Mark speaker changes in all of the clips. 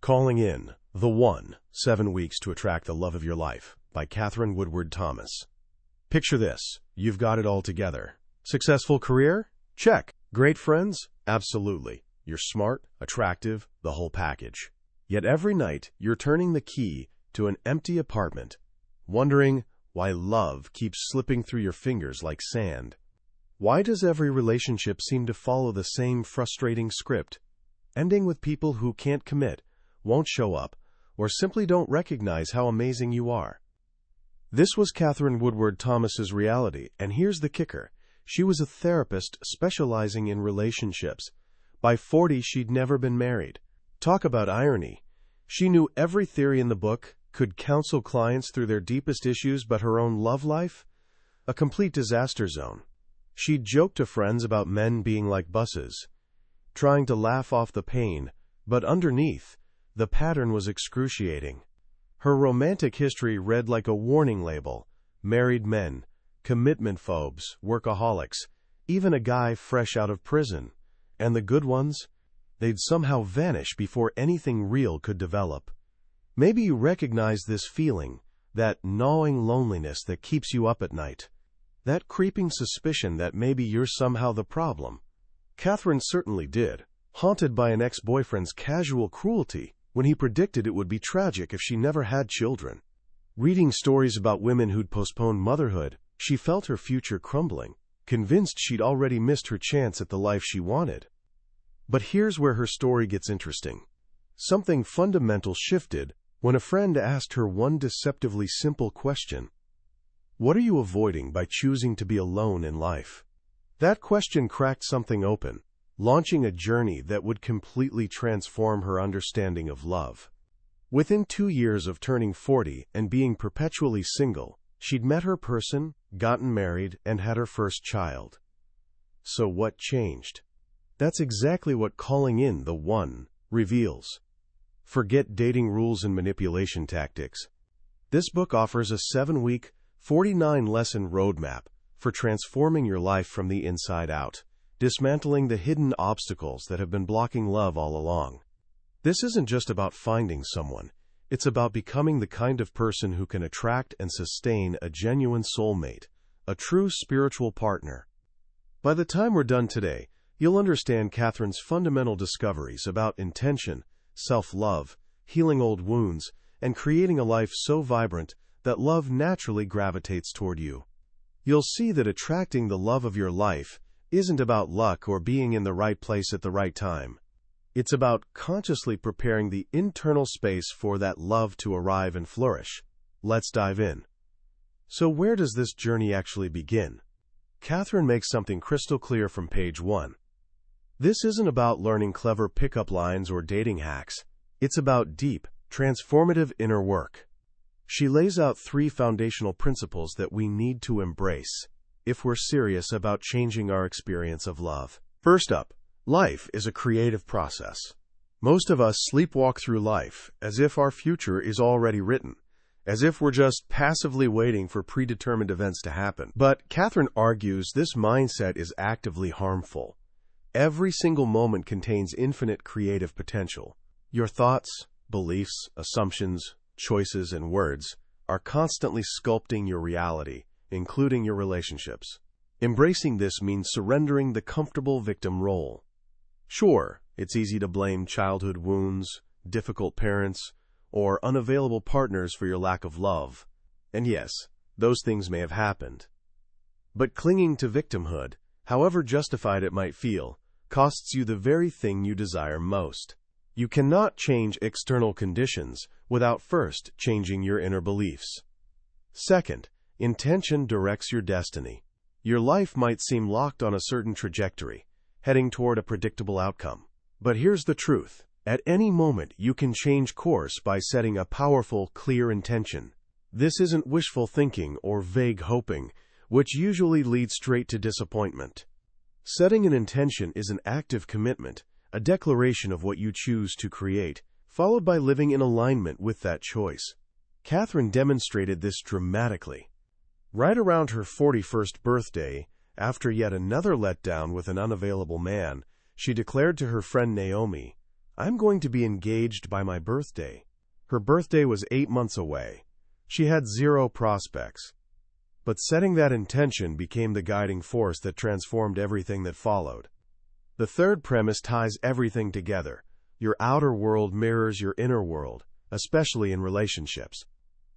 Speaker 1: Calling in The One, 7 Weeks to Attract the Love of Your Life by Katherine Woodward Thomas. Picture this. You've got it all together. Successful career? Check. Great friends? Absolutely. You're smart, attractive, the whole package. Yet every night, you're turning the key to an empty apartment, wondering why love keeps slipping through your fingers like sand. Why does every relationship seem to follow the same frustrating script, ending with people who can't commit, won't show up, or simply don't recognize how amazing you are? This was Katherine Woodward Thomas's reality, and here's the kicker. She was a therapist specializing in relationships. By 40, she'd never been married. Talk about irony. She knew every theory in the book, could counsel clients through their deepest issues, but her own love life? A complete disaster zone. She'd joke to friends about men being like buses, trying to laugh off the pain, but underneath, the pattern was excruciating. Her romantic history read like a warning label: married men, commitment phobes, workaholics, even a guy fresh out of prison. And the good ones? They'd somehow vanish before anything real could develop. Maybe you recognize this feeling, that gnawing loneliness that keeps you up at night. That creeping suspicion that maybe you're somehow the problem. Katherine certainly did, haunted by an ex-boyfriend's casual cruelty when he predicted it would be tragic if she never had children. Reading stories about women who'd postponed motherhood, she felt her future crumbling, convinced she'd already missed her chance at the life she wanted. But here's where her story gets interesting. Something fundamental shifted when a friend asked her one deceptively simple question: what are you avoiding by choosing to be alone in life? That question cracked something open, launching a journey that would completely transform her understanding of love. Within 2 years of turning 40 and being perpetually single, she'd met her person, gotten married, and had her first child. So what changed? That's exactly what Calling in The One reveals. Forget dating rules and manipulation tactics. This book offers a 7-week, 49-lesson roadmap for transforming your life from the inside out, dismantling the hidden obstacles that have been blocking love all along. This isn't just about finding someone. It's about becoming the kind of person who can attract and sustain a genuine soulmate, a true spiritual partner. By the time we're done today, you'll understand Katherine's fundamental discoveries about intention, self-love, healing old wounds, and creating a life so vibrant that love naturally gravitates toward you. You'll see that attracting the love of your life isn't about luck or being in the right place at the right time. It's about consciously preparing the internal space for that love to arrive and flourish. Let's dive in. So where does this journey actually begin? Katherine makes something crystal clear from page 1. This isn't about learning clever pickup lines or dating hacks. It's about deep, transformative inner work. She lays out 3 foundational principles that we need to embrace if we're serious about changing our experience of love. First up, life is a creative process. Most of us sleepwalk through life as if our future is already written, as if we're just passively waiting for predetermined events to happen. But Katherine argues this mindset is actively harmful. Every single moment contains infinite creative potential. Your thoughts, beliefs, assumptions, choices, and words are constantly sculpting your reality, including your relationships. Embracing this means surrendering the comfortable victim role. Sure, it's easy to blame childhood wounds, difficult parents, or unavailable partners for your lack of love. And yes, those things may have happened. But clinging to victimhood, however justified it might feel, costs you the very thing you desire most. You cannot change external conditions without first changing your inner beliefs. Second, intention directs your destiny. Your life might seem locked on a certain trajectory, heading toward a predictable outcome. But here's the truth. At any moment, you can change course by setting a powerful, clear intention. This isn't wishful thinking or vague hoping, which usually leads straight to disappointment. Setting an intention is an active commitment, a declaration of what you choose to create, followed by living in alignment with that choice. Katherine demonstrated this dramatically. Right around her 41st birthday, after yet another letdown with an unavailable man, she declared to her friend Naomi, I'm going to be engaged by my birthday. Her birthday was 8 months away. She had zero prospects. But setting that intention became the guiding force that transformed everything that followed. The third premise ties everything together. Your outer world mirrors your inner world, especially in relationships.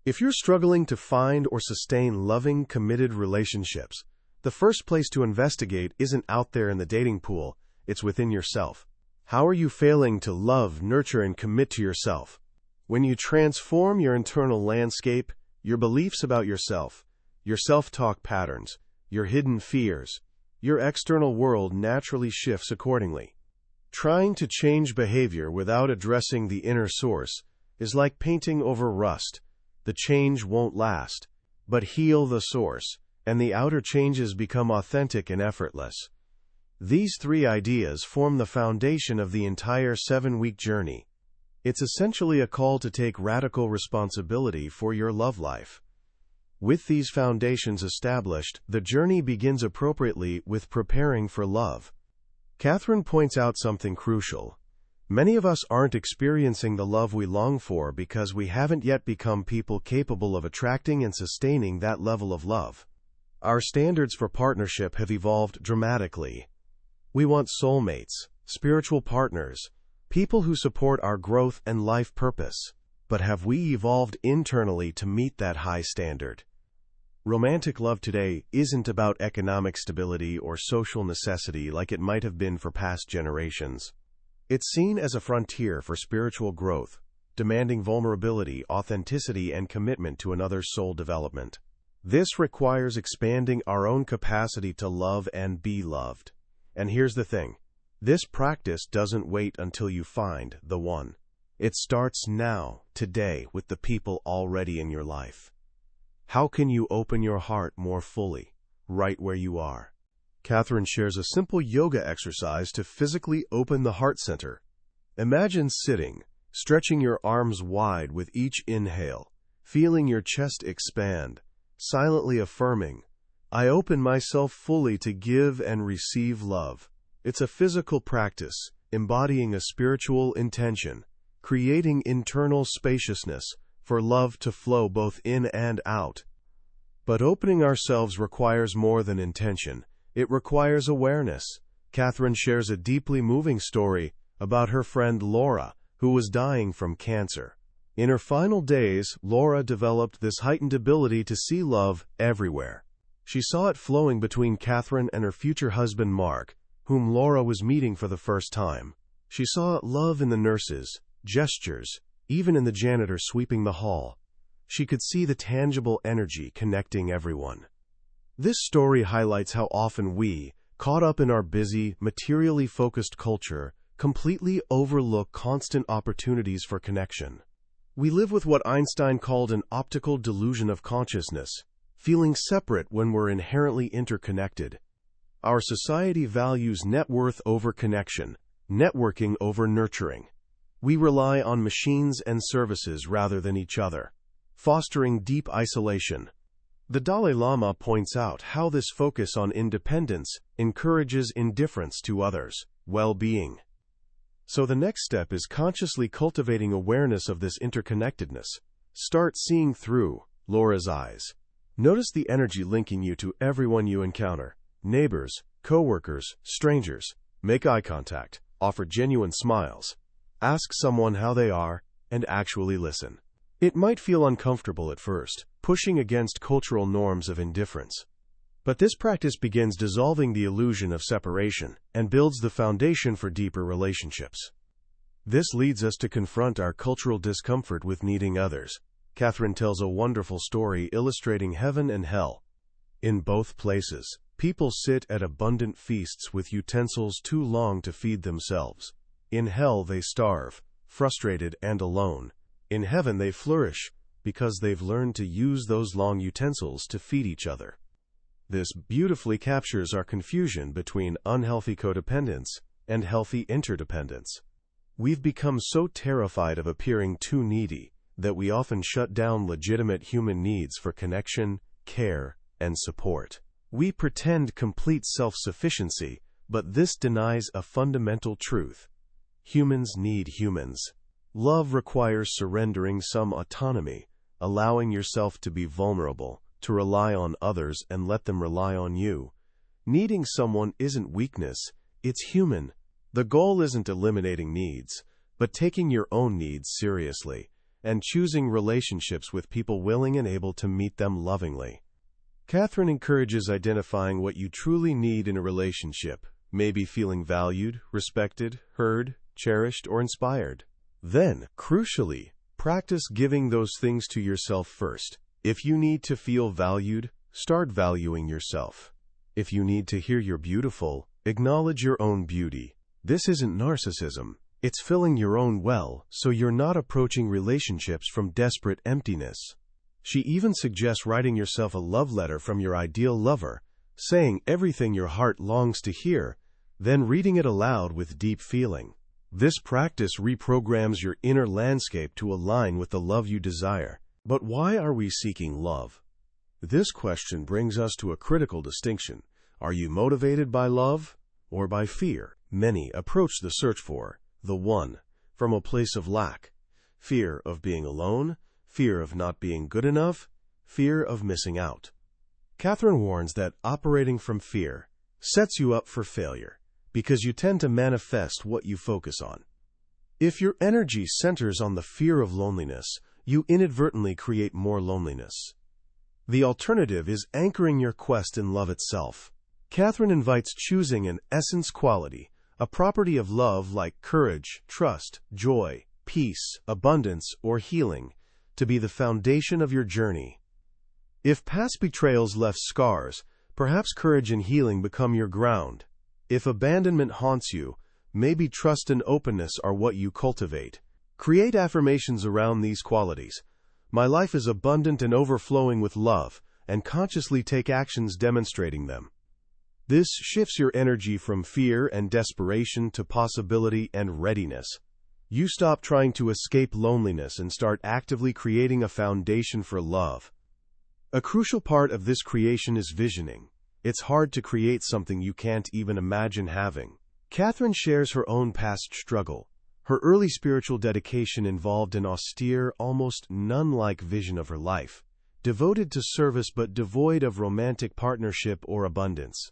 Speaker 1: If you're struggling to find or sustain loving, committed relationships, the first place to investigate isn't out there in the dating pool, it's within yourself. How are you failing to love, nurture, and commit to yourself? When you transform your internal landscape, your beliefs about yourself, your self-talk patterns, your hidden fears, your external world naturally shifts accordingly. Trying to change behavior without addressing the inner source is like painting over rust. The change won't last, but heal the source, and the outer changes become authentic and effortless. These three ideas form the foundation of the entire 7-week journey. It's essentially a call to take radical responsibility for your love life. With these foundations established, the journey begins appropriately with preparing for love. Katherine points out something crucial. Many of us aren't experiencing the love we long for because we haven't yet become people capable of attracting and sustaining that level of love. Our standards for partnership have evolved dramatically. We want soulmates, spiritual partners, people who support our growth and life purpose. But have we evolved internally to meet that high standard? Romantic love today isn't about economic stability or social necessity like it might have been for past generations. It's seen as a frontier for spiritual growth, demanding vulnerability, authenticity, and commitment to another's soul development. This requires expanding our own capacity to love and be loved. And here's the thing. This practice doesn't wait until you find the one. It starts now, today, with the people already in your life. How can you open your heart more fully, right where you are? Katherine shares a simple yoga exercise to physically open the heart center. Imagine sitting, stretching your arms wide with each inhale, feeling your chest expand, silently affirming, I open myself fully to give and receive love. It's a physical practice, embodying a spiritual intention, creating internal spaciousness for love to flow both in and out. But opening ourselves requires more than intention. It requires awareness. Katherine shares a deeply moving story about her friend Laura, who was dying from cancer. In her final days, Laura developed this heightened ability to see love everywhere. She saw it flowing between Katherine and her future husband Mark, whom Laura was meeting for the first time. She saw love in the nurses, gestures, even in the janitor sweeping the hall. She could see the tangible energy connecting everyone. This story highlights how often we, caught up in our busy, materially focused culture, completely overlook constant opportunities for connection. We live with what Einstein called an optical delusion of consciousness, feeling separate when we're inherently interconnected. Our society values net worth over connection, networking over nurturing. We rely on machines and services rather than each other, fostering deep isolation. The Dalai Lama points out how this focus on independence encourages indifference to others' well-being. So the next step is consciously cultivating awareness of this interconnectedness. Start seeing through Laura's eyes. Notice the energy linking you to everyone you encounter. Neighbors, co-workers, strangers. Make eye contact. Offer genuine smiles. Ask someone how they are, and actually listen. It might feel uncomfortable at first, pushing against cultural norms of indifference. But this practice begins dissolving the illusion of separation and builds the foundation for deeper relationships. This leads us to confront our cultural discomfort with needing others. Katherine tells a wonderful story illustrating heaven and hell. In both places, people sit at abundant feasts with utensils too long to feed themselves. In hell they starve, frustrated and alone. In heaven they flourish, because they've learned to use those long utensils to feed each other. This beautifully captures our confusion between unhealthy codependence and healthy interdependence. We've become so terrified of appearing too needy that we often shut down legitimate human needs for connection, care, and support. We pretend complete self-sufficiency, but this denies a fundamental truth. Humans need humans. Love requires surrendering some autonomy, allowing yourself to be vulnerable, to rely on others and let them rely on you. Needing someone isn't weakness, it's human. The goal isn't eliminating needs, but taking your own needs seriously, and choosing relationships with people willing and able to meet them lovingly. Katherine encourages identifying what you truly need in a relationship, maybe feeling valued, respected, heard, cherished, or inspired. Then, crucially, practice giving those things to yourself first. If you need to feel valued, start valuing yourself. If you need to hear you're beautiful, acknowledge your own beauty. This isn't narcissism. It's filling your own well, so you're not approaching relationships from desperate emptiness. She even suggests writing yourself a love letter from your ideal lover, saying everything your heart longs to hear, then reading it aloud with deep feeling. This practice reprograms your inner landscape to align with the love you desire. But why are we seeking love? This question brings us to a critical distinction. Are you motivated by love or by fear? Many approach the search for the one from a place of lack, fear of being alone, fear of not being good enough, fear of missing out. Katherine warns that operating from fear sets you up for failure because you tend to manifest what you focus on. If your energy centers on the fear of loneliness, you inadvertently create more loneliness. The alternative is anchoring your quest in love itself. Katherine invites choosing an essence quality, a property of love like courage, trust, joy, peace, abundance, or healing, to be the foundation of your journey. If past betrayals left scars, perhaps courage and healing become your ground. If abandonment haunts you, maybe trust and openness are what you cultivate. Create affirmations around these qualities. My life is abundant and overflowing with love, and consciously take actions demonstrating them. This shifts your energy from fear and desperation to possibility and readiness. You stop trying to escape loneliness and start actively creating a foundation for love. A crucial part of this creation is visioning. It's hard to create something you can't even imagine having. Katherine shares her own past struggle. Her early spiritual dedication involved an austere, almost nun-like vision of her life, devoted to service but devoid of romantic partnership or abundance.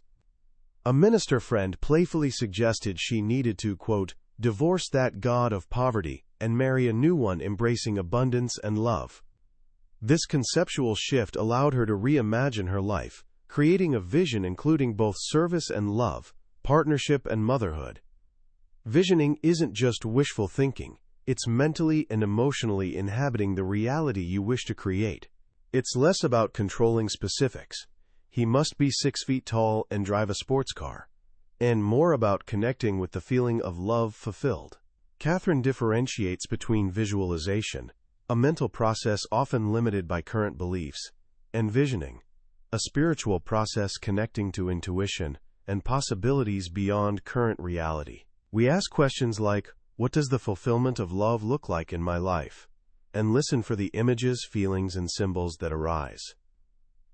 Speaker 1: A minister friend playfully suggested she needed to, quote, divorce that god of poverty and marry a new one embracing abundance and love. This conceptual shift allowed her to reimagine her life, creating a vision including both service and love, partnership and motherhood. Visioning isn't just wishful thinking, it's mentally and emotionally inhabiting the reality you wish to create. It's less about controlling specifics. He must be 6 feet tall and drive a sports car, and more about connecting with the feeling of love fulfilled. Katherine differentiates between visualization, a mental process often limited by current beliefs, and visioning, a spiritual process connecting to intuition and possibilities beyond current reality. We ask questions like, what does the fulfillment of love look like in my life? And listen for the images, feelings, and symbols that arise.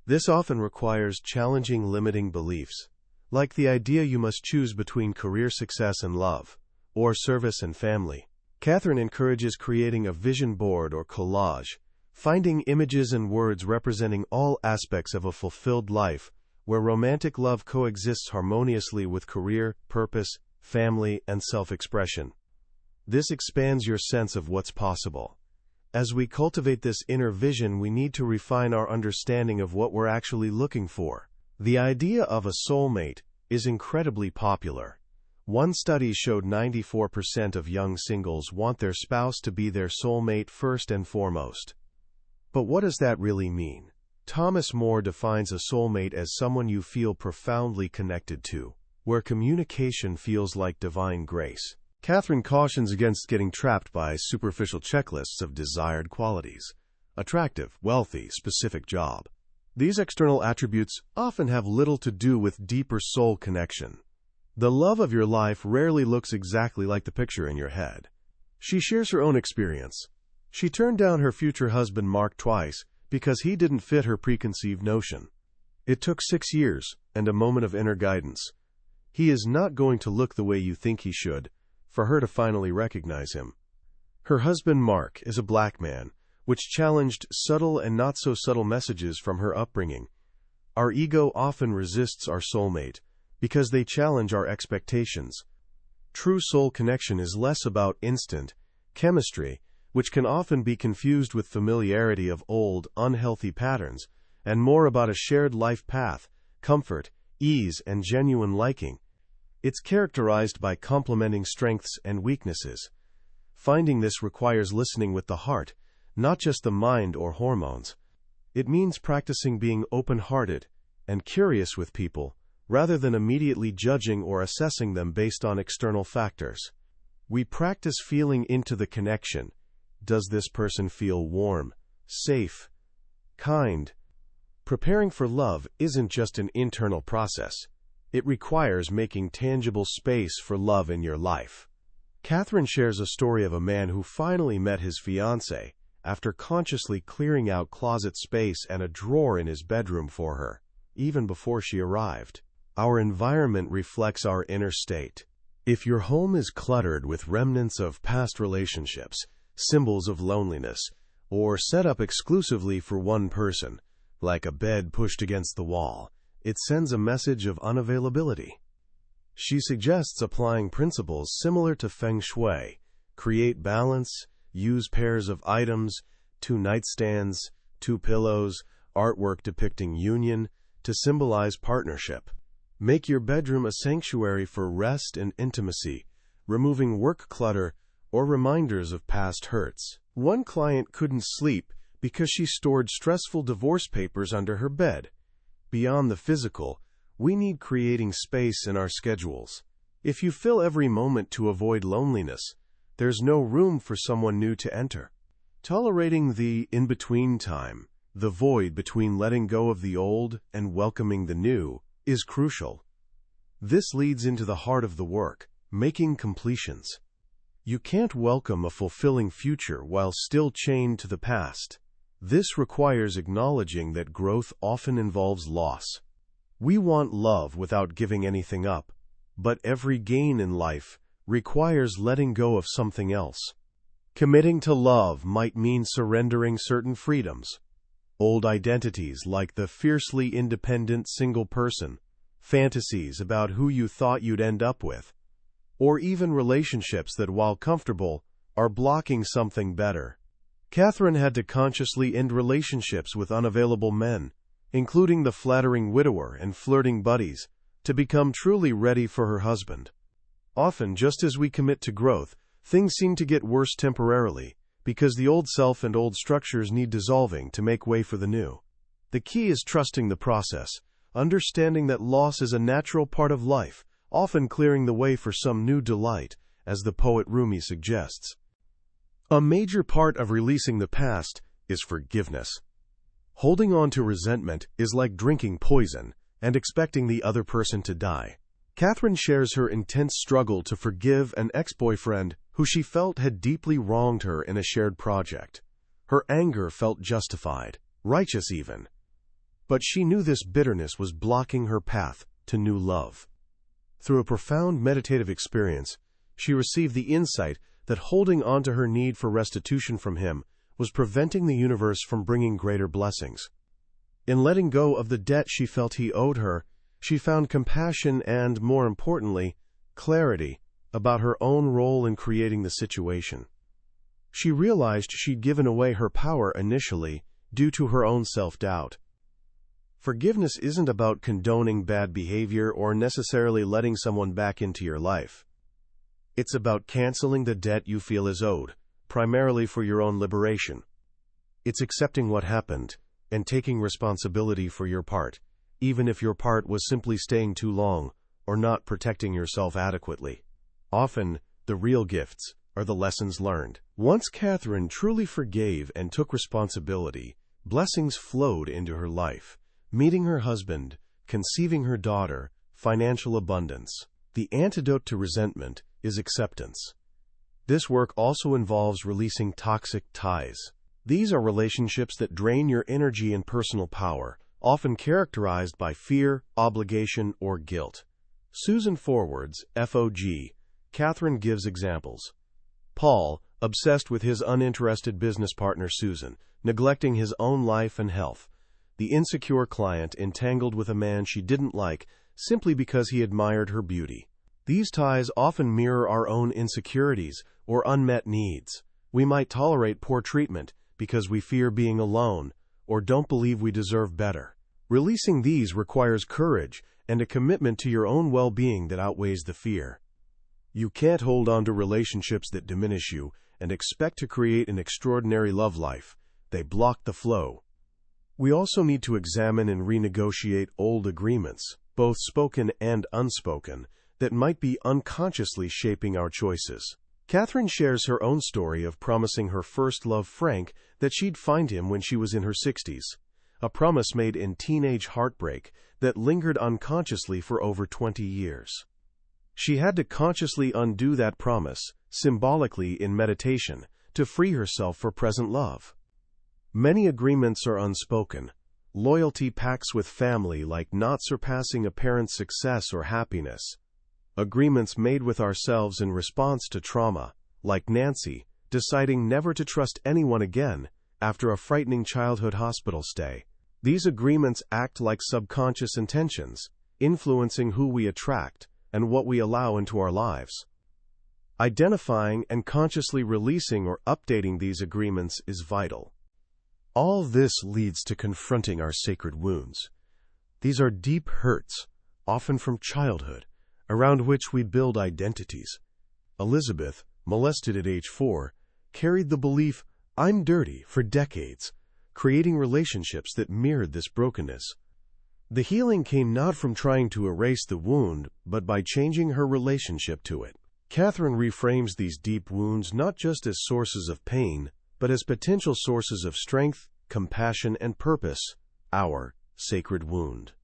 Speaker 1: This often requires challenging limiting beliefs, like the idea you must choose between career success and love, or service and family. Katherine encourages creating a vision board or collage, finding images and words representing all aspects of a fulfilled life, where romantic love coexists harmoniously with career, purpose, family, and self-expression. This expands your sense of what's possible. As we cultivate this inner vision, we need to refine our understanding of what we're actually looking for. The idea of a soulmate is incredibly popular. One study showed 94% of young singles want their spouse to be their soulmate first and foremost. But what does that really mean? Thomas More defines a soulmate as someone you feel profoundly connected to, where communication feels like divine grace. Katherine cautions against getting trapped by superficial checklists of desired qualities: attractive, wealthy, specific job. These external attributes often have little to do with deeper soul connection. The love of your life rarely looks exactly like the picture in your head. She shares her own experience. She turned down her future husband Mark twice because he didn't fit her preconceived notion. It took 6 years and a moment of inner guidance. He is not going to look the way you think he should. for her to finally recognize him. Her husband, Mark, is a black man, which challenged subtle and not-so-subtle messages from her upbringing. Our ego often resists our soulmate because they challenge our expectations. True soul connection is less about instant chemistry, which can often be confused with familiarity of old, unhealthy patterns, and more about a shared life path, comfort, ease, and genuine liking. It's characterized by complementing strengths and weaknesses. Finding this requires listening with the heart, not just the mind or hormones. It means practicing being open-hearted and curious with people, rather than immediately judging or assessing them based on external factors. We practice feeling into the connection. Does this person feel warm, safe, kind? Preparing for love isn't just an internal process. It requires making tangible space for love in your life. Katherine shares a story of a man who finally met his fiancée after consciously clearing out closet space and a drawer in his bedroom for her, even before she arrived. Our environment reflects our inner state. If your home is cluttered with remnants of past relationships, symbols of loneliness, or set up exclusively for one person, like a bed pushed against the wall, it sends a message of unavailability. She suggests applying principles similar to Feng Shui: create balance, use pairs of items, 2 nightstands, 2 pillows, artwork depicting union, to symbolize partnership. Make your bedroom a sanctuary for rest and intimacy, removing work clutter or reminders of past hurts. One client couldn't sleep because she stored stressful divorce papers under her bed. Beyond the physical, we need creating space in our schedules. If you fill every moment to avoid loneliness, there's no room for someone new to enter. Tolerating the in-between time, the void between letting go of the old and welcoming the new, is crucial. This leads into the heart of the work, making completions. You can't welcome a fulfilling future while still chained to the past. This requires acknowledging that growth often involves loss. We want love without giving anything up, but every gain in life requires letting go of something else. Committing to love might mean surrendering certain freedoms. Old identities like the fiercely independent single person, fantasies about who you thought you'd end up with, or even relationships that, while comfortable, are blocking something better. Katherine had to consciously end relationships with unavailable men, including the flattering widower and flirting buddies, to become truly ready for her husband. Often, just as we commit to growth, things seem to get worse temporarily, because the old self and old structures need dissolving to make way for the new. The key is trusting the process, understanding that loss is a natural part of life, often clearing the way for some new delight, as the poet Rumi suggests. A major part of releasing the past is forgiveness. Holding on to resentment is like drinking poison and expecting the other person to die. Katherine shares her intense struggle to forgive an ex-boyfriend who she felt had deeply wronged her in a shared project. Her anger felt justified, righteous even. But she knew this bitterness was blocking her path to new love. Through a profound meditative experience, she received the insight that holding on to her need for restitution from him was preventing the universe from bringing greater blessings. In letting go of the debt she felt he owed her, she found compassion and, more importantly, clarity about her own role in creating the situation. She realized she'd given away her power initially due to her own self-doubt. Forgiveness isn't about condoning bad behavior or necessarily letting someone back into your life. It's about canceling the debt you feel is owed, primarily for your own liberation. It's accepting what happened and taking responsibility for your part, even if your part was simply staying too long or not protecting yourself adequately. Often, the real gifts are the lessons learned. Once Katherine truly forgave and took responsibility, blessings flowed into her life. Meeting her husband, conceiving her daughter, financial abundance. The antidote to resentment is acceptance. This work also involves releasing toxic ties. These are relationships that drain your energy and personal power, often characterized by fear, obligation, or guilt. Susan Forward's FOG, Katherine gives examples. Paul, obsessed with his uninterested business partner Susan, neglecting his own life and health. The insecure client entangled with a man she didn't like simply because he admired her beauty. These ties often mirror our own insecurities or unmet needs. We might tolerate poor treatment because we fear being alone or don't believe we deserve better. Releasing these requires courage and a commitment to your own well-being that outweighs the fear. You can't hold on to relationships that diminish you and expect to create an extraordinary love life. They block the flow. We also need to examine and renegotiate old agreements, both spoken and unspoken, that might be unconsciously shaping our choices. Katherine shares her own story of promising her first love, Frank, that she'd find him when she was in her 60s. A promise made in teenage heartbreak that lingered unconsciously for over 20 years. She had to consciously undo that promise, symbolically in meditation, to free herself for present love. Many agreements are unspoken. Loyalty pacts with family like not surpassing a parent's success or happiness. Agreements made with ourselves in response to trauma, like Nancy, deciding never to trust anyone again after a frightening childhood hospital stay. These agreements act like subconscious intentions, influencing who we attract and what we allow into our lives. Identifying and consciously releasing or updating these agreements is vital. All this leads to confronting our sacred wounds. These are deep hurts, often from childhood, around which we build identities. Elizabeth, molested at age 4, carried the belief, "I'm dirty," for decades, creating relationships that mirrored this brokenness. The healing came not from trying to erase the wound, but by changing her relationship to it. Katherine reframes these deep wounds not just as sources of pain, but as potential sources of strength, compassion, and purpose, our sacred wound.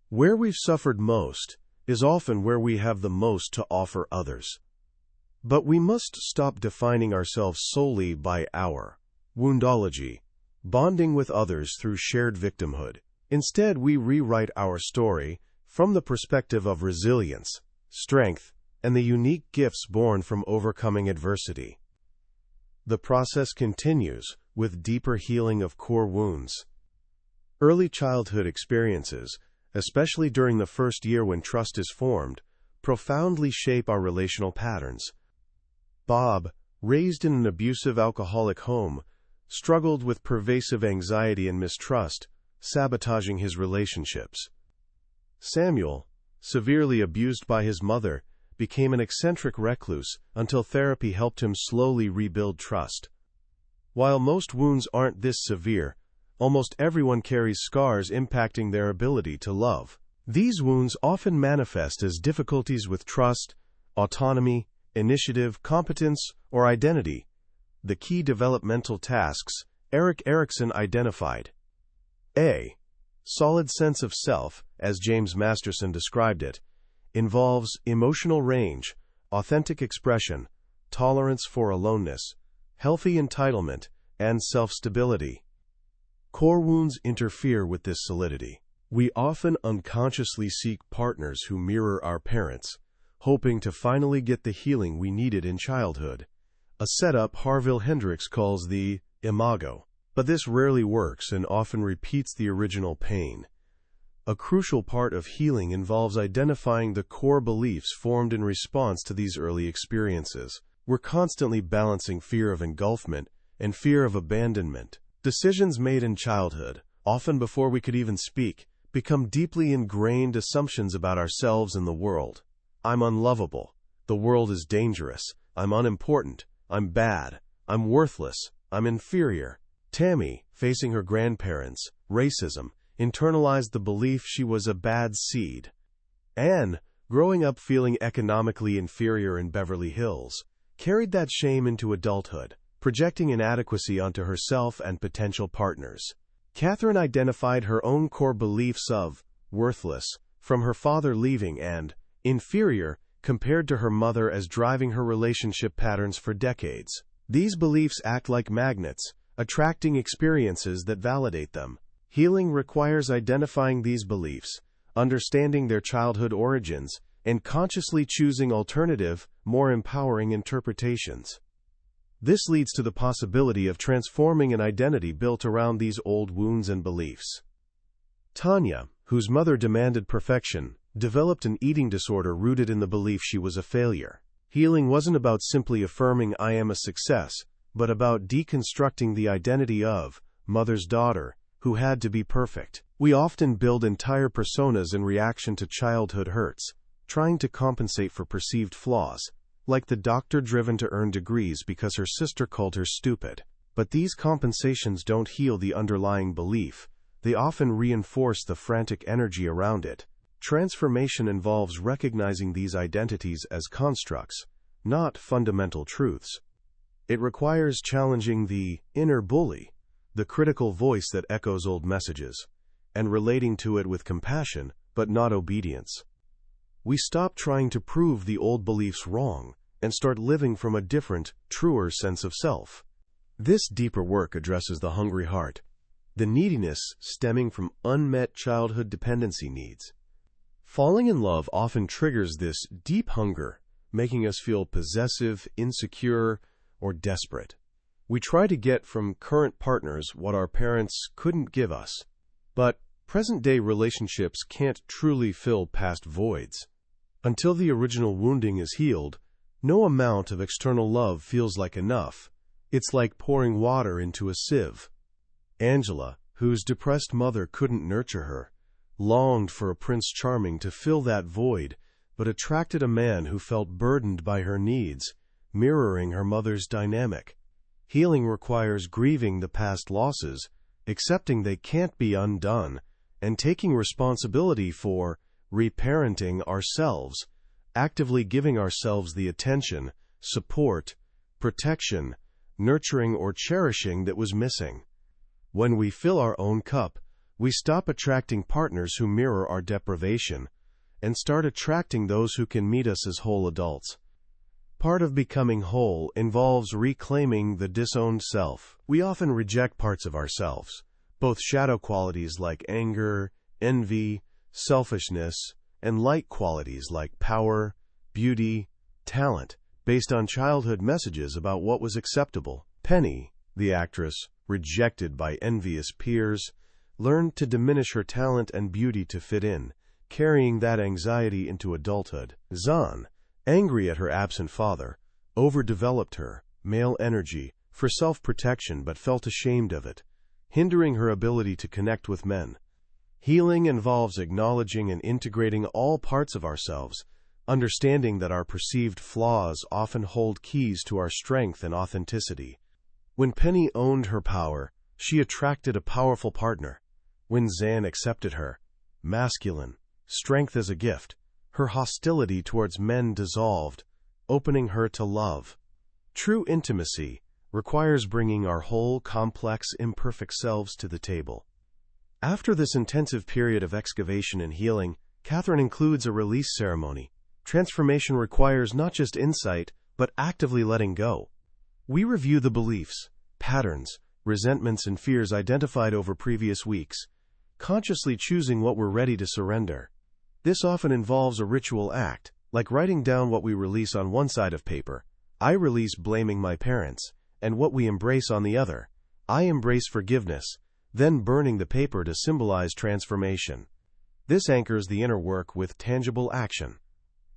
Speaker 1: Where we've suffered most is often where we have the most to offer others. But we must stop defining ourselves solely by our woundology, bonding with others through shared victimhood. Instead, we rewrite our story from the perspective of resilience, strength, and the unique gifts born from overcoming adversity. The process continues with deeper healing of core wounds. Early childhood experiences, especially during the first year when trust is formed, profoundly shape our relational patterns. Bob, raised in an abusive alcoholic home, struggled with pervasive anxiety and mistrust, sabotaging his relationships. Samuel, severely abused by his mother, became an eccentric recluse until therapy helped him slowly rebuild trust. While most wounds aren't this severe, almost everyone carries scars impacting their ability to love. These wounds often manifest as difficulties with trust, autonomy, initiative, competence, or identity. The key developmental tasks Erik Erikson identified. A. Solid sense of self, as James Masterson described it, involves emotional range, authentic expression, tolerance for aloneness, healthy entitlement, and self-stability. Core wounds interfere with this solidity. We often unconsciously seek partners who mirror our parents, hoping to finally get the healing we needed in childhood. A setup Harville Hendrix calls the imago. But this rarely works and often repeats the original pain. A crucial part of healing involves identifying the core beliefs formed in response to these early experiences. We're constantly balancing fear of engulfment and fear of abandonment. Decisions made in childhood, often before we could even speak, become deeply ingrained assumptions about ourselves and the world. I'm unlovable. The world is dangerous. I'm unimportant. I'm bad. I'm worthless. I'm inferior. Tammy, facing her grandparents' racism, internalized the belief she was a bad seed. Anne, growing up feeling economically inferior in Beverly Hills, carried that shame into adulthood, projecting inadequacy onto herself and potential partners. Katherine identified her own core beliefs of worthless from her father leaving and inferior compared to her mother as driving her relationship patterns for decades. These beliefs act like magnets, attracting experiences that validate them. Healing requires identifying these beliefs, understanding their childhood origins, and consciously choosing alternative, more empowering interpretations. This leads to the possibility of transforming an identity built around these old wounds and beliefs. Tanya, whose mother demanded perfection, developed an eating disorder rooted in the belief she was a failure. Healing wasn't about simply affirming "I am a success," but about deconstructing the identity of mother's daughter, who had to be perfect. We often build entire personas in reaction to childhood hurts, trying to compensate for perceived flaws, like the doctor driven to earn degrees because her sister called her stupid. But these compensations don't heal the underlying belief. They often reinforce the frantic energy around it. Transformation involves recognizing these identities as constructs, not fundamental truths. It requires challenging the inner bully, the critical voice that echoes old messages, and relating to it with compassion, but not obedience. We stop trying to prove the old beliefs wrong and start living from a different, truer sense of self. This deeper work addresses the hungry heart, the neediness stemming from unmet childhood dependency needs. Falling in love often triggers this deep hunger, making us feel possessive, insecure, or desperate. We try to get from current partners what our parents couldn't give us. But present-day relationships can't truly fill past voids. Until the original wounding is healed, no amount of external love feels like enough. It's like pouring water into a sieve. Angela, whose depressed mother couldn't nurture her, longed for a Prince Charming to fill that void, but attracted a man who felt burdened by her needs, mirroring her mother's dynamic. Healing requires grieving the past losses, accepting they can't be undone, and taking responsibility for reparenting ourselves, actively giving ourselves the attention, support, protection, nurturing, or cherishing that was missing. When we fill our own cup, we stop attracting partners who mirror our deprivation and start attracting those who can meet us as whole adults. Part of becoming whole involves reclaiming the disowned self. We often reject parts of ourselves, both shadow qualities like anger, envy, selfishness, and light qualities like power, beauty, talent, based on childhood messages about what was acceptable. Penny, the actress, rejected by envious peers, learned to diminish her talent and beauty to fit in, carrying that anxiety into adulthood. Zan, angry at her absent father, overdeveloped her male energy for self-protection but felt ashamed of it, hindering her ability to connect with men. Healing involves acknowledging and integrating all parts of ourselves, understanding that our perceived flaws often hold keys to our strength and authenticity. When Penny owned her power, she attracted a powerful partner. When Zan accepted her masculine strength as a gift, her hostility towards men dissolved, opening her to love. True intimacy requires bringing our whole, complex, imperfect selves to the table. After this intensive period of excavation and healing, Katherine includes a release ceremony. Transformation requires not just insight, but actively letting go. We review the beliefs, patterns, resentments, and fears identified over previous weeks, consciously choosing what we're ready to surrender. This often involves a ritual act, like writing down what we release on one side of paper. I release blaming my parents, and what we embrace on the other. I embrace forgiveness, then burning the paper to symbolize transformation. This anchors the inner work with tangible action.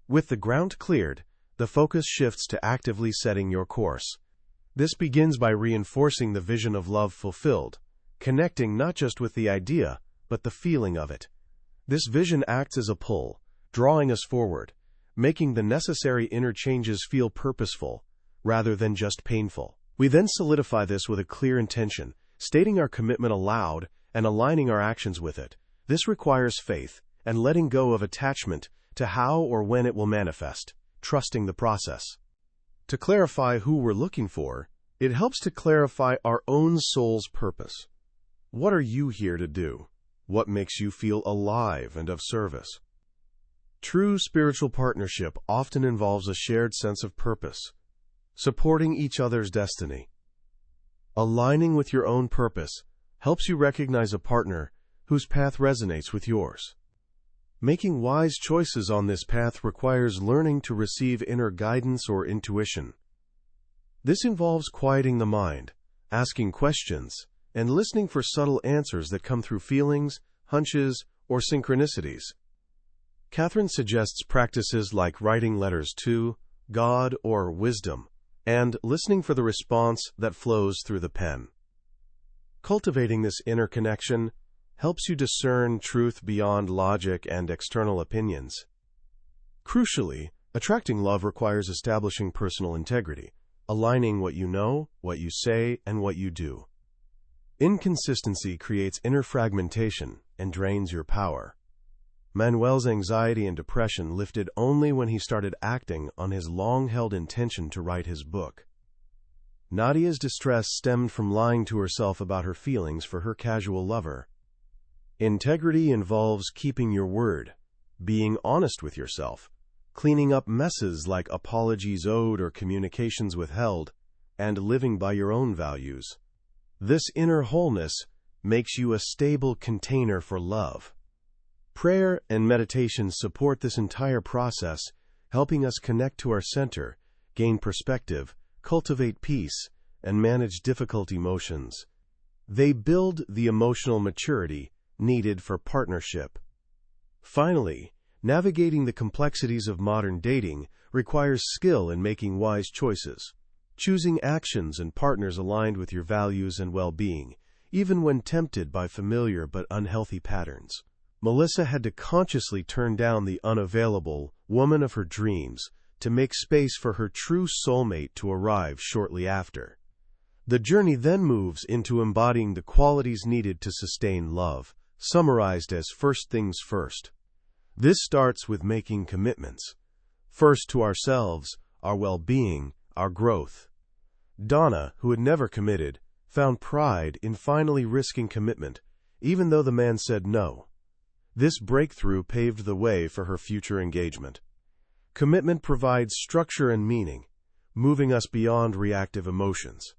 Speaker 1: With the ground cleared, the focus shifts to actively setting your course. This begins by reinforcing the vision of love fulfilled, connecting not just with the idea, but the feeling of it. This vision acts as a pull, drawing us forward, making the necessary inner changes feel purposeful, rather than just painful. We then solidify this with a clear intention, stating our commitment aloud and aligning our actions with it. This requires faith and letting go of attachment to how or when it will manifest, trusting the process. To clarify who we're looking for, it helps to clarify our own soul's purpose. What are you here to do? What makes you feel alive and of service? True spiritual partnership often involves a shared sense of purpose, supporting each other's destiny. Aligning with your own purpose helps you recognize a partner whose path resonates with yours. Making wise choices on this path requires learning to receive inner guidance or intuition. This involves quieting the mind, asking questions, and listening for subtle answers that come through feelings, hunches, or synchronicities. Katherine suggests practices like writing letters to God or wisdom, and listening for the response that flows through the pen. Cultivating this inner connection helps you discern truth beyond logic and external opinions. Crucially, attracting love requires establishing personal integrity, aligning what you know, what you say, and what you do. Inconsistency creates inner fragmentation and drains your power. Manuel's anxiety and depression lifted only when he started acting on his long-held intention to write his book. Nadia's distress stemmed from lying to herself about her feelings for her casual lover. Integrity involves keeping your word, being honest with yourself, cleaning up messes like apologies owed or communications withheld, and living by your own values. This inner wholeness makes you a stable container for love. Prayer and meditation support this entire process, helping us connect to our center, gain perspective, cultivate peace, and manage difficult emotions. They build the emotional maturity needed for partnership. Finally, navigating the complexities of modern dating requires skill in making wise choices, choosing actions and partners aligned with your values and well-being, even when tempted by familiar but unhealthy patterns. Melissa had to consciously turn down the unavailable woman of her dreams to make space for her true soulmate to arrive shortly after. The journey then moves into embodying the qualities needed to sustain love, summarized as first things first. This starts with making commitments. First to ourselves, our well-being, our growth. Donna, who had never committed, found pride in finally risking commitment, even though the man said no. This breakthrough paved the way for her future engagement. Commitment provides structure and meaning, moving us beyond reactive emotions.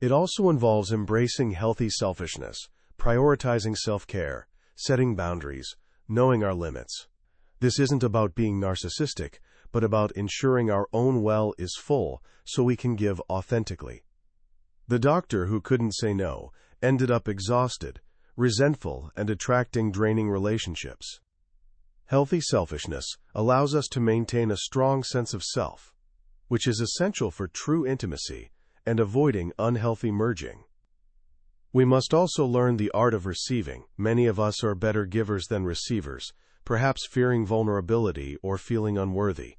Speaker 1: It also involves embracing healthy selfishness, prioritizing self-care, setting boundaries, knowing our limits. This isn't about being narcissistic, but about ensuring our own well is full so we can give authentically. The doctor who couldn't say no ended up exhausted, resentful, and attracting draining relationships. Healthy selfishness allows us to maintain a strong sense of self, which is essential for true intimacy and avoiding unhealthy merging. We must also learn the art of receiving. Many of us are better givers than receivers, perhaps fearing vulnerability or feeling unworthy.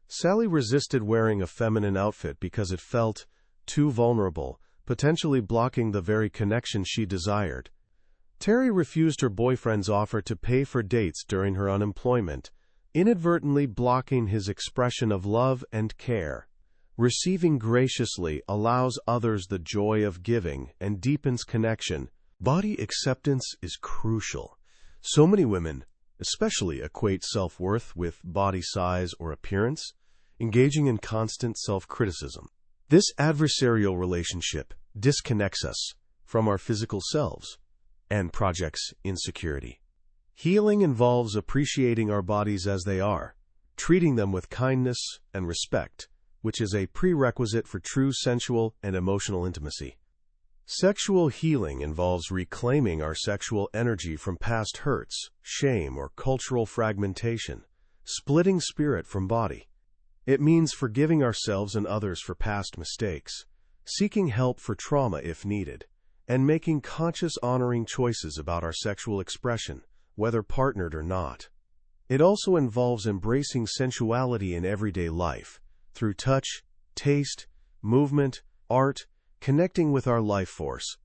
Speaker 1: Sally resisted wearing a feminine outfit because it felt too vulnerable, potentially blocking the very connection she desired. Terry refused her boyfriend's offer to pay for dates during her unemployment, inadvertently blocking his expression of love and care. Receiving graciously allows others the joy of giving and deepens connection. Body acceptance is crucial. So many women, especially, equate self-worth with body size or appearance, engaging in constant self-criticism. This adversarial relationship disconnects us from our physical selves and projects insecurity. Healing involves appreciating our bodies as they are, treating them with kindness and respect, which is a prerequisite for true sensual and emotional intimacy. Sexual healing involves reclaiming our sexual energy from past hurts, shame, or cultural fragmentation, splitting spirit from body. It means forgiving ourselves and others for past mistakes, seeking help for trauma if needed, and making conscious honoring choices about our sexual expression, whether partnered or not. It also involves embracing sensuality in everyday life, through touch, taste, movement, art, connecting with our life force.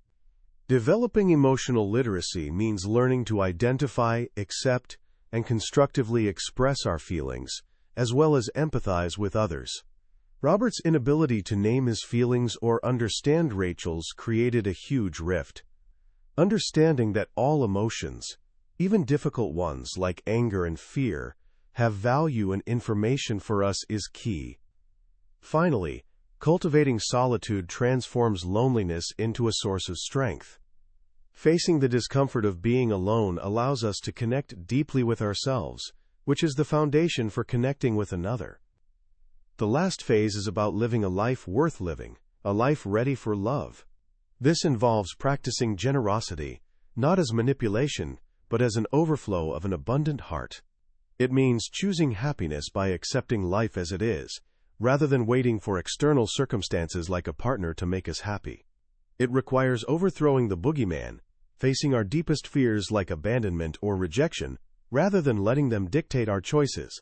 Speaker 1: Developing emotional literacy means learning to identify, accept, and constructively express our feelings, as well as empathize with others. Robert's inability to name his feelings or understand Rachel's created a huge rift. Understanding that all emotions, even difficult ones like anger and fear, have value and information for us is key. Finally, cultivating solitude transforms loneliness into a source of strength. Facing the discomfort of being alone allows us to connect deeply with ourselves, which is the foundation for connecting with another. The last phase is about living a life worth living, a life ready for love. This involves practicing generosity, not as manipulation, but as an overflow of an abundant heart. It means choosing happiness by accepting life as it is, rather than waiting for external circumstances like a partner to make us happy. It requires overthrowing the boogeyman, facing our deepest fears like abandonment or rejection, rather than letting them dictate our choices.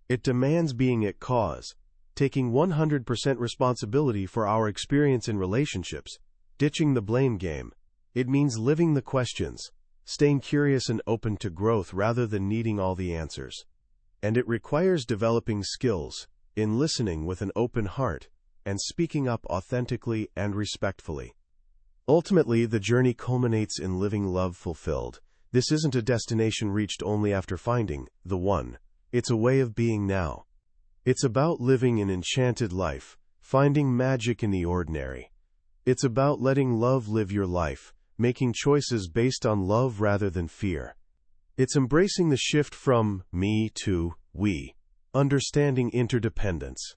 Speaker 1: It demands being at cause, taking 100% responsibility for our experience in relationships, ditching the blame game. It means living the questions, staying curious and open to growth rather than needing all the answers. And it requires developing skills in listening with an open heart and speaking up authentically and respectfully. Ultimately, the journey culminates in living love fulfilled. This isn't a destination reached only after finding the one. It's a way of being now. It's about living an enchanted life, finding magic in the ordinary. It's about letting love live your life, making choices based on love rather than fear. It's embracing the shift from me to we, understanding interdependence.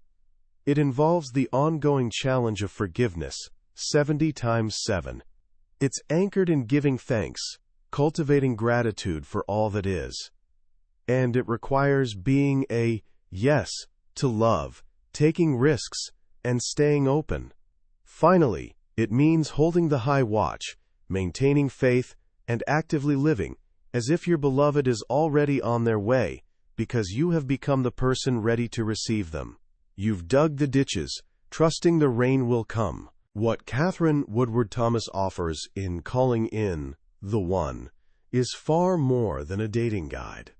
Speaker 1: It involves the ongoing challenge of forgiveness, 70 times 7. It's anchored in giving thanks, cultivating gratitude for all that is. And it requires being a yes to love, taking risks, and staying open. Finally, it means holding the high watch, maintaining faith, and actively living as if your beloved is already on their way, because you have become the person ready to receive them. You've dug the ditches, trusting the rain will come. What Katherine Woodward Thomas offers in Calling in the One is far more than a dating guide.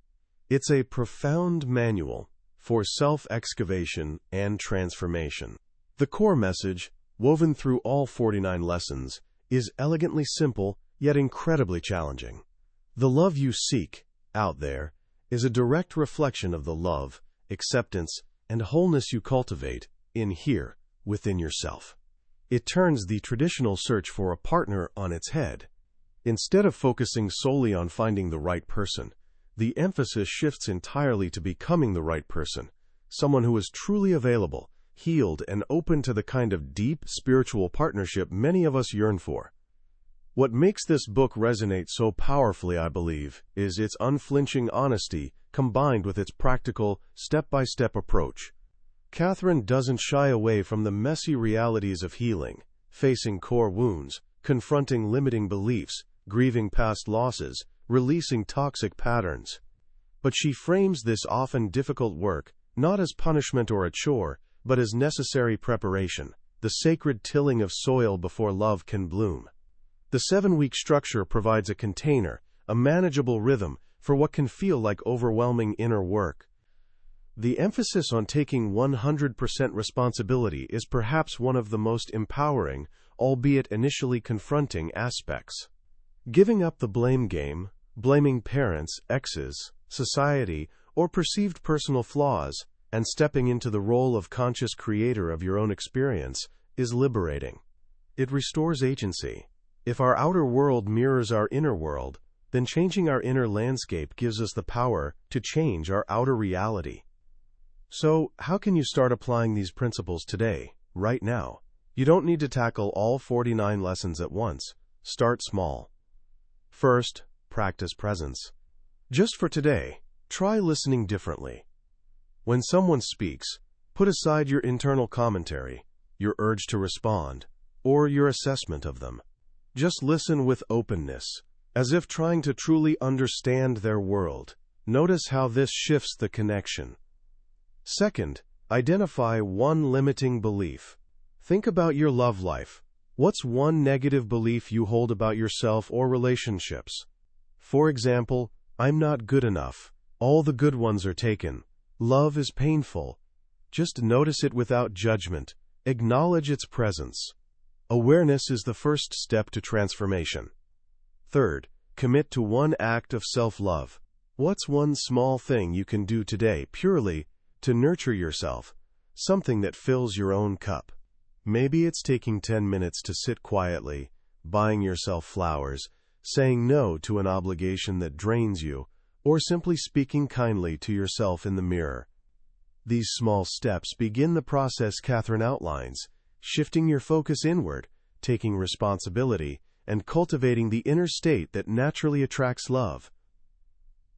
Speaker 1: It's a profound manual for self-excavation and transformation. The core message, woven through all 49 lessons, is elegantly simple yet incredibly challenging. The love you seek, out there, is a direct reflection of the love, acceptance, and wholeness you cultivate, in here, within yourself. It turns the traditional search for a partner on its head. Instead of focusing solely on finding the right person, the emphasis shifts entirely to becoming the right person, someone who is truly available, healed, and open to the kind of deep spiritual partnership many of us yearn for. What makes this book resonate so powerfully, I believe, is its unflinching honesty combined with its practical, step-by-step approach. Katherine doesn't shy away from the messy realities of healing, facing core wounds, confronting limiting beliefs, grieving past losses, releasing toxic patterns. But she frames this often difficult work not as punishment or a chore, but as necessary preparation, the sacred tilling of soil before love can bloom. The 7-week structure provides a container, a manageable rhythm, for what can feel like overwhelming inner work. The emphasis on taking 100% responsibility is perhaps one of the most empowering, albeit initially confronting, aspects. Giving up the blame game, blaming parents, exes, society, or perceived personal flaws, and stepping into the role of conscious creator of your own experience, is liberating. It restores agency. If our outer world mirrors our inner world, then changing our inner landscape gives us the power to change our outer reality. So, how can you start applying these principles today, right now? You don't need to tackle all 49 lessons at once. Start small. First, practice presence. Just for today, try listening differently. When someone speaks, put aside your internal commentary, your urge to respond, or your assessment of them. Just listen with openness, as if trying to truly understand their world. Notice how this shifts the connection. Second, identify one limiting belief. Think about your love life. What's one negative belief you hold about yourself or relationships? For example, I'm not good enough. All the good ones are taken. Love is painful. Just notice it without judgment. Acknowledge its presence. Awareness is the first step to transformation. Third, commit to one act of self-love. What's one small thing you can do today purely to nurture yourself, something that fills your own cup? Maybe it's taking 10 minutes to sit quietly, buying yourself flowers, saying no to an obligation that drains you, or simply speaking kindly to yourself in the mirror. These small steps begin the process Katherine outlines, shifting your focus inward, taking responsibility, and cultivating the inner state that naturally attracts love.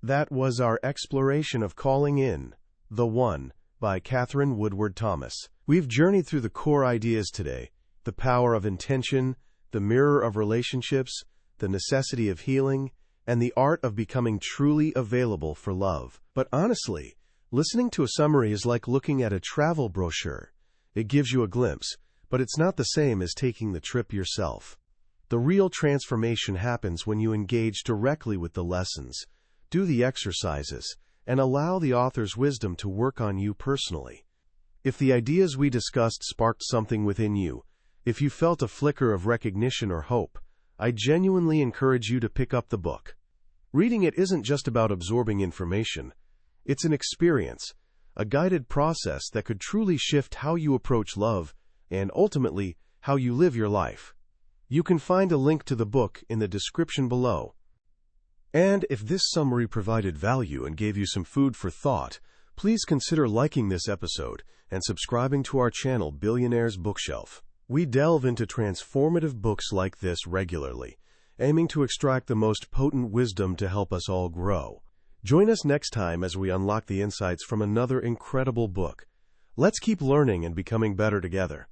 Speaker 1: That was our exploration of Calling In, The One, by Katherine Woodward Thomas. We've journeyed through the core ideas today: the power of intention, the mirror of relationships, the necessity of healing, and the art of becoming truly available for love. But honestly, listening to a summary is like looking at a travel brochure. It gives you a glimpse, but it's not the same as taking the trip yourself. The real transformation happens when you engage directly with the lessons, do the exercises, and allow the author's wisdom to work on you personally. If the ideas we discussed sparked something within you, if you felt a flicker of recognition or hope, I genuinely encourage you to pick up the book. Reading it isn't just about absorbing information. It's an experience, a guided process that could truly shift how you approach love and, ultimately, how you live your life. You can find a link to the book in the description below. And if this summary provided value and gave you some food for thought, please consider liking this episode and subscribing to our channel, Billionaire's Bookshelf. We delve into transformative books like this regularly, aiming to extract the most potent wisdom to help us all grow. Join us next time as we unlock the insights from another incredible book. Let's keep learning and becoming better together.